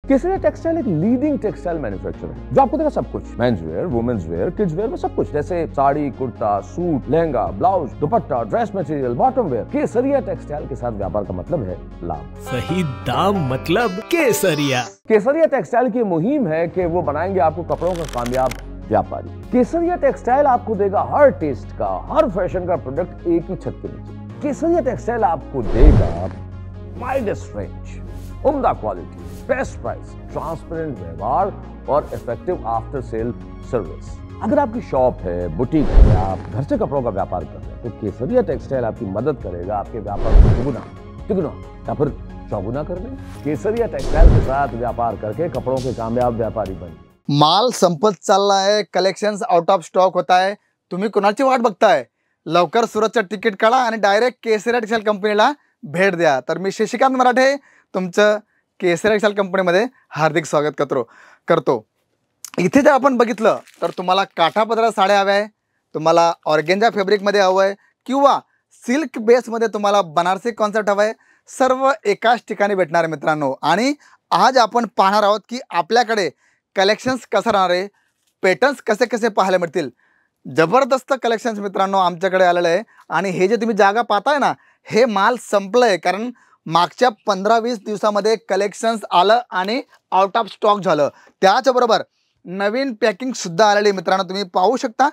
केसरिया textile एक leading textile manufacturer है जो आपको देगा सब कुछ, men's wear, women's wear, kids wear में सब कुछ, जैसे sari, kurta, suit, lehenga, blouse, dupatta, dress material, bottom wear. Kesariya textile के साथ व्यापार का मतलब है लाभ, सही दाम मतलब केसरिया। केसरिया टेक्सटाइल की मुहिम है कि वो बनाएंगे आपको कपड़ों का कामयाब व्यापारी। केसरिया टेक्सटाइल आपको देगा हर टेस्ट का, हर फैशन का प्रोडक्ट एक ही छत के नीचे। केसरिया टेक्सटाइल आपको देगा वाइडेस्ट रेंज, उम्दा क्वालिटी, बेस्ट प्राइस, ट्रांसपेरेंट व्यवहार और इफेक्टिव आफ्टर सेल सर्विस। अगर आपकी शॉप है, बुटीक है, आप घर से कपड़ों का व्यापार कर रहे हैं तो केसरिया टेक्सटाइल आपकी मदद करेगा आपके व्यापार को दुगुना, तिगुना या फिर चौगुना करने। केसरिया टेक्सटाइल के साथ व्यापार करके कपड़ों के कामयाब व्यापारी बने। माल संपत चालला आहे, कलेक्शन्स आउट ऑफ स्टॉक होत आहे, तुम्ही कोणाची वाट बघताय? लवकर सुरतचं तिकीट काढा आणि डायरेक्ट केसरिया टेक्सटाइल कंपनीला भेट द्या। तर मी शशिकांत मराठे तुमचं केसरिया टेक्सटाइल कंपनीमध्ये हार्दिक स्वागत करतो। इथे जर आपण बघितलं तर तुम्हाला काठापदरा साड्या हव्या आहे, तुम्हाला ऑर्गेंजा फॅब्रिकमध्ये हवं आहे किंवा सिल्क बेसमध्ये तुम्हाला बनारसी कॉन्सेप्ट हवा आहे, सर्व एकाच ठिकाणी भेटणार आहे मित्रांनो। आणि आज आपण पाहणार आहोत की आपल्याकडे कलेक्शन्स कसं राहणार आहे, पॅटर्न्स कसे कसे पाहायला मिळतील। जबरदस्त कलेक्शन्स मित्रांनो आमच्याकडे आलेलं आहे आणि हे जे तुम्ही जागा पाहताय ना, हे माल संपलंय, कारण मागच्या 15-20 दिवसामध्ये कलेक्शन्स आलं आणि आउट ऑफ स्टॉक झालं। त्याचबरोबर नवीन पॅकिंग सुद्धा आलेली मित्रांनो, तुम्ही पाहू शकता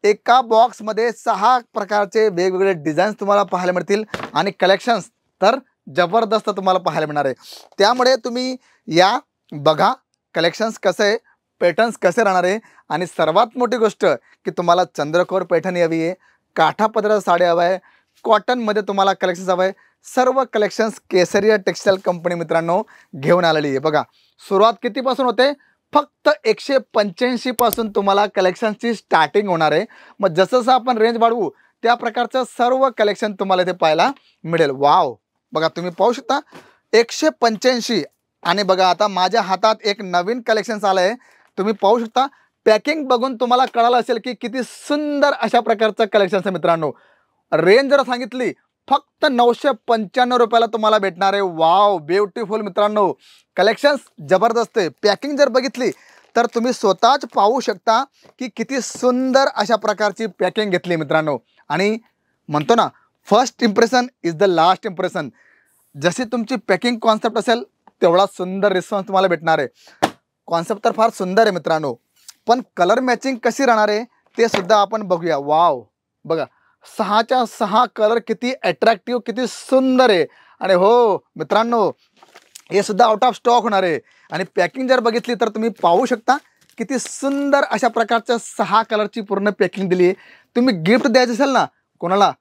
एका बॉक्समध्ये 6 प्रकारचे वेगवेगळे डिझाईन्स तुम्हाला पाहायला मिळतील आणि कलेक्शन्स तर जबरदस्त तुम्हाला पाहायला मिळणार आहे। त्यामुळे तुम्ही या बघा कलेक्शन्स कसे आहे, पॅटर्न्स कसे राहणार आहे आणि सर्वात मोठी गोष्ट की तुम्हाला चंद्रकोर पैठणी हवी आहे, काठापदरा साडी हवी आहे, कॉटनमध्ये तुम्हाला कलेक्शन्स हवं आहे, सर्व कलेक्शन्स केसरिया टेक्सटाइल कंपनी मित्रांनो घेऊन आलेली आहे। बघा सुरुवात कितीपासून होते, फक्त 185 पासून तुम्हाला कलेक्शन्सची स्टार्टिंग होणार आहे। मग जसं जसं आपण रेंज वाढवू त्या प्रकारचं सर्व कलेक्शन तुम्हाला इथे पाहायला मिळेल। वाव, बघा तुम्ही पाहू शकता 185। आणि बघा आता माझ्या हातात एक नवीन कलेक्शन्स आलं आहे, तुम्ही पाहू शकता। पॅकिंग बघून तुम्हाला कळालं असेल की किती सुंदर अशा प्रकारचं कलेक्शन्स आहे मित्रांनो। रेंज जर सांगितली फक्त 995 रुपयाला तुम्हाला भेटणार आहे। वाव, ब्युटिफुल मित्रांनो, कलेक्शन्स जबरदस्त आहे। पॅकिंग जर बघितली तर तुम्ही स्वतःच पाहू शकता की किती सुंदर अशा प्रकारची पॅकिंग घेतली मित्रांनो। आणि म्हणतो ना first impression is the last impression, जशी तुमची पॅकिंग कॉन्सेप्ट असेल तेवढा सुंदर रिस्पॉन्स तुम्हाला भेटणार आहे। कॉन्सेप्ट तर फार सुंदर आहे मित्रांनो, पण कलर मॅचिंग कशी राहणार आहे ते सुद्धा आपण बघूया। वाव, बघा 6च्या 6 कलर किती अट्रॅक्टिव्ह, किती सुंदर आहे। आणि हो मित्रांनो हे सुद्धा आउट ऑफ स्टॉक होणार आहे। आणि पॅकिंग जर बघितली तर तुम्ही पाहू शकता किती सुंदर अशा प्रकारच्या 6 कलरची पूर्ण पॅकिंग दिली आहे। तुम्ही गिफ्ट द्यायचं असेल ना कोणाला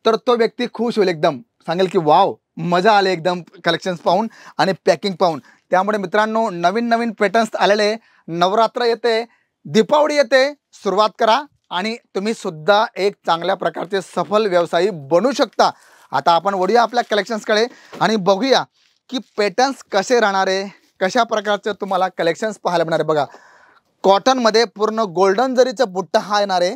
तर तो व्यक्ती खुश होईल, एकदम सांगेल की वाव मजा आली एकदम कलेक्शन्स पाहून आणि पॅकिंग पाहून। त्यामुळे मित्रांनो नवीन नवीन पॅटर्न्स आलेले, नवरात्र येते, दीपावली येते, सुरुवात करा आणि तुम्ही सुद्धा एक चांगल्या प्रकारचे सफल व्यवसायी बनू शकता। आता आपण वळूया आपल्या कलेक्शन्सकडे आणि बघूया की पॅटर्न्स कसे राहणार आहे, कशा प्रकारचे तुम्हाला कलेक्शन्स पाहायला मिळणार आहे। बघा कॉटनमध्ये पूर्ण गोल्डन जरीचा बुट्टा हा येणार आहे,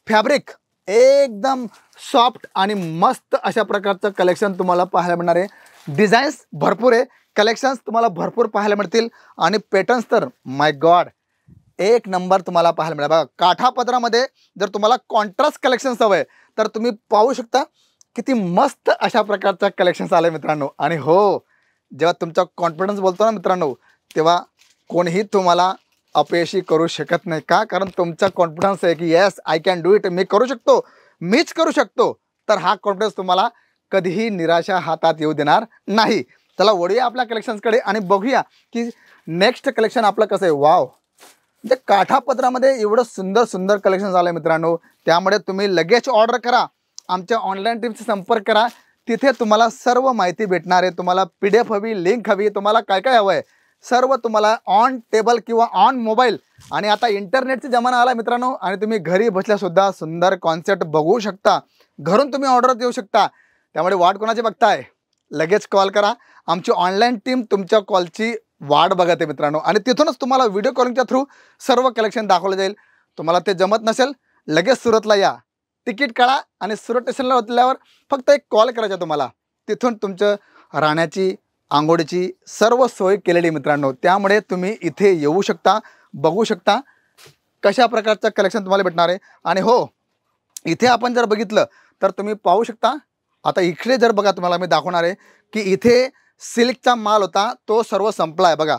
फॅब्रिक एकदम सॉफ्ट आणि मस्त अशा प्रकारचं कलेक्शन तुम्हाला पाहायला मिळणार आहे। डिझाईन्स भरपूर आहे, कलेक्शन्स तुम्हाला भरपूर पाहायला मिळतील आणि पॅटर्न्स तर माय गॉड एक नंबर तुम्हाला पाहायला मिळेल। बघा काठापदरामध्ये जर तुम्हाला कॉन्ट्रास्ट कलेक्शन्स हवे तर तुम्ही पाहू शकता किती मस्त अशा प्रकारचा कलेक्शन्स आले मित्रांनो। आणि हो, जेव्हा तुमचा कॉन्फिडन्स बोलतो ना मित्रांनो तेव्हा कोणीही तुम्हाला अपयशी करू शकत नाही का, कारण तुमचा कॉन्फिडन्स आहे की yes I can do it, मी करू शकतो, मीच करू शकतो। तर हा कॉन्फिडन्स तुम्हाला कधीही निराशा हातात येऊ देणार नाही। चला वळूया आपल्या कलेक्शन्सकडे आणि बघूया की नेक्स्ट कलेक्शन आपलं कसं आहे। वाव, म्हणजे काठापदरामध्ये एवढं सुंदर सुंदर कलेक्शन झालं आहे मित्रांनो, त्यामुळे तुम्ही लगेच ऑर्डर करा, आमच्या ऑनलाईन टीमशी संपर्क करा, तिथे तुम्हाला सर्व माहिती भेटणार आहे। तुम्हाला PDF हवी, लिंक हवी, तुम्हाला काय काय हवं आहे सर्व तुम्हाला ऑन टेबल किंवा ऑन मोबाईल। आणि आता इंटरनेटचा जमाना आला मित्रांनो आणि तुम्ही घरी बसल्यासुद्धा सुंदर कॉन्सेप्ट बघू शकता, घरून तुम्ही ऑर्डर देऊ शकता। त्यामुळे वाट कोणाची बघताय, लगेच कॉल करा, आमची ऑनलाईन टीम तुमच्या कॉलची वाट बघत आहे मित्रांनो। आणि तिथूनच तुम्हाला व्हिडिओ कॉलिंगच्या थ्रू सर्व कलेक्शन दाखवलं जाईल। तुम्हाला ते जमत नसेल लगेच सुरतला या, तिकीट काढा आणि सुरत स्टेशनला उतरल्यावर फक्त एक कॉल करायचा तुम्हाला, तिथून तुमचं राहण्याची आंघोळीची सर्व सोय केलेली मित्रांनो, त्यामुळे तुम्ही इथे येऊ शकता, बघू शकता कशा प्रकारचं कलेक्शन तुम्हाला भेटणार आहे। आणि हो, इथे आपण जर बघितलं तर तुम्ही पाहू शकता, आता इकडे जर बघा तुम्हाला मी दाखवणार आहे की इथे सिल्कचा माल होता तो सर्व संपला आहे। बघा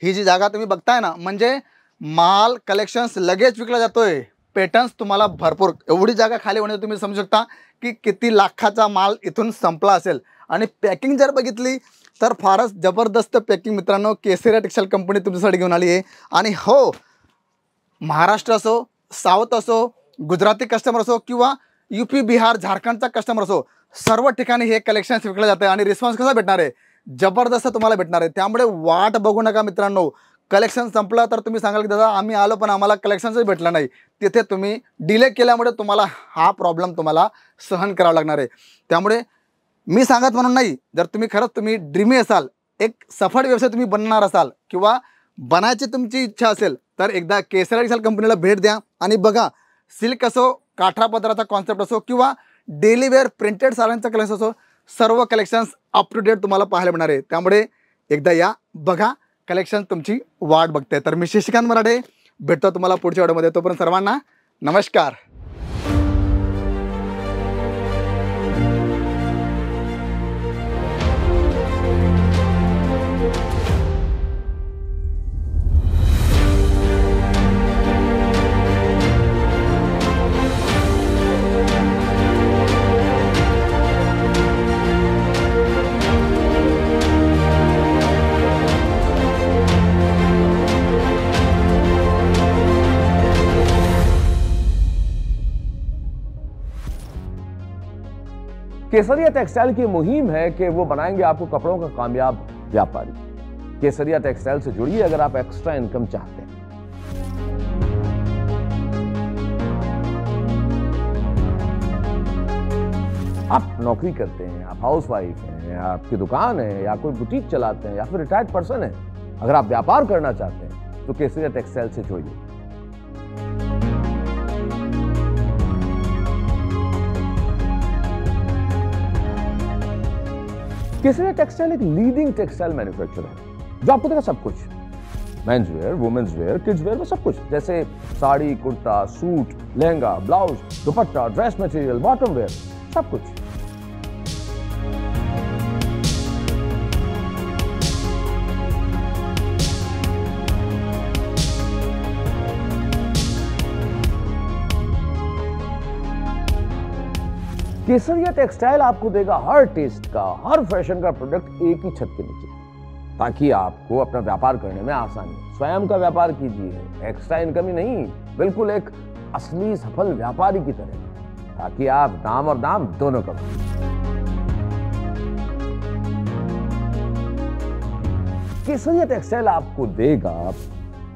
ही जी जागा तुम्ही बघताय ना, म्हणजे माल कलेक्शन्स लगेच विकला जातोय, पॅटर्न्स तुम्हाला भरपूर, एवढी जागा खाली होण्याचं तुम्ही समजू शकता की किती लाखाचा माल इथून संपला असेल। आणि पॅकिंग जर बघितली तर फारच जबरदस्त पॅकिंग मित्रांनो केसरिया टेक्सटाईल कंपनी तुमच्यासाठी घेऊन आली आहे। आणि हो, महाराष्ट्र असो, साऊथ असो, गुजराती कस्टमर असो किंवा यूपी बिहार झारखंडचा कस्टमर असो, सर्व ठिकाणी हे कलेक्शन्स विकलं जातं आणि रिस्पॉन्स कसा भेटणार आहे, जबरदस्त तुम्हाला भेटणार आहे। त्यामुळे वाट बघू नका मित्रांनो, कलेक्शन संपलं तर तुम्ही सांगाल की दादा आम्ही आलो पण आम्हाला कलेक्शनच भेटलं नाही, तिथे तुम्ही डिले केल्यामुळे तुम्हाला हा प्रॉब्लेम तुम्हाला सहन करावा लागणार आहे। त्यामुळे मी सांगत म्हणून नाही, जर तुम्ही खरंच तुम्ही ड्रीमी असाल, एक सफळ व्यवसाय तुम्ही बनणार असाल किंवा बनायची तुमची इच्छा असेल तर एकदा केसरिया टेक्सटाईल कंपनीला भेट द्या आणि बघा, सिल्क असो, काठा पदराचा कॉन्सेप्ट असो किंवा डेली वेअर प्रिंटेड साड्यांचा कलेक्शन असो, सर्व कलेक्शन्स अप टू डेट तुम्हाला पाहायला मिळणार आहे। त्यामुळे एकदा या, बघा, कलेक्शन तुमची वाट बघते। तर मी शशिकांत मराठे भेटतो तुम्हाला पुढच्या व्हिडिओमध्ये, तोपर्यंत सर्वांना नमस्कार। केसरिया टेक्सटाइल की मुहिम है कि वो बनाएंगे आपको कपड़ों का कामयाब व्यापारी। केसरिया टेक्सटाइल से जुड़िए अगर आप एक्स्ट्रा इनकम चाहते हैं। आप नौकरी करते हैं, आप हाउसवाइफ हैं, आपकी दुकान है या कोई बुटीक चलाते हैं या फिर रिटायर्ड पर्सन है, अगर आप व्यापार करना चाहते हैं तो केसरिया टेक्सटाइल से जुड़िए। केसरिया टेक्सटाइल एक लीडिंग टेक्सटाइल मैन्युफैक्चरर है जो आपको देगा सब कुछ, men's wear, women's wear, kids wear में सब कुछ, जैसे sari, kurta, suit, lehenga, blouse, dupatta, dress material, bottom wear, सब कुछ। केसरिया टेक्सटाइल आपको देगा हर टेस्ट का, हर फैशन का प्रोडक्ट एक ही छत के नीचे, ताकि आपको अपना व्यापार करने में आसानी हो। स्वयं का व्यापार कीजिए, एक्स्ट्रा इनकम ही नहीं, बिल्कुल एक असली सफल व्यापारी की तरह, ताकि आप दाम और दाम दोनों कमाएं। केसरिया टेक्सटाइल आपको देगा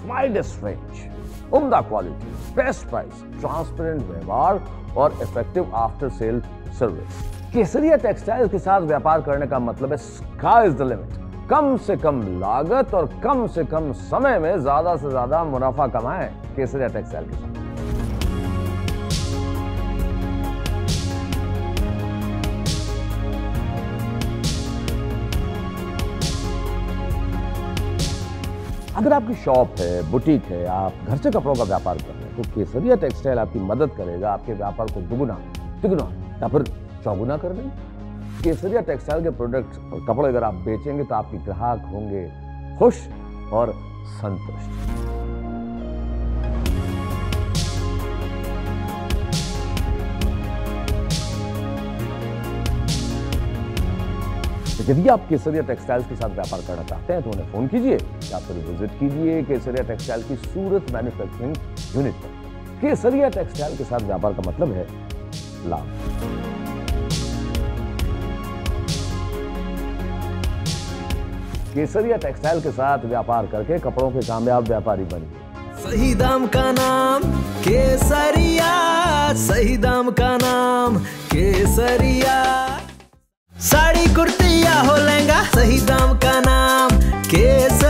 वाइडेस्ट रेंज, उम्दा क्वालिटी, बेस्ट प्राइस, ट्रांसपेरेंट व्यवहार और इफेक्टिव आफ्टर सेल सर्विस। केसरिया टेक्सटाइल के साथ व्यापार करने का मतलब है स्काई इज द लिमिट। कम से कम लागत और कम से कम समय में ज्यादा से ज्यादा मुनाफा कमाएं केसरिया टेक्सटाइल के साथ। अगर आपकी शॉप है, बुटीक है, आप घर से कपड़ों का व्यापार कर रहे हैं तो केसरिया टेक्सटाइल आपकी मदद करेगा आपके व्यापार को दुगुना, तिगुना या फिर चौगुना कर देंगे। केसरिया टेक्सटाइल के प्रोडक्ट्स और कपड़े अगर आप बेचेंगे तो आपके ग्राहक होंगे खुश और संतुष्ट। यदि आप केसरिया टेक्सटाइल्स के साथ व्यापार करना चाहते हैं तो उन्हें फोन कीजिए या फिर विजिट कीजिए केसरिया टेक्सटाइल की सूरत मैन्युफैक्चरिंग यूनिट पर। केसरिया टेक्सटाइल के साथ व्यापार का मतलब है लाभ। केसरिया टेक्सटाइल के साथ व्यापार करके कपड़ों के कामयाब व्यापारी बनिए। सही दाम का नाम केसरिया, सही दाम का नाम केसरिया। साड़ी कुर्ती या हो लहंगा, सही दाम का नाम केसरिया।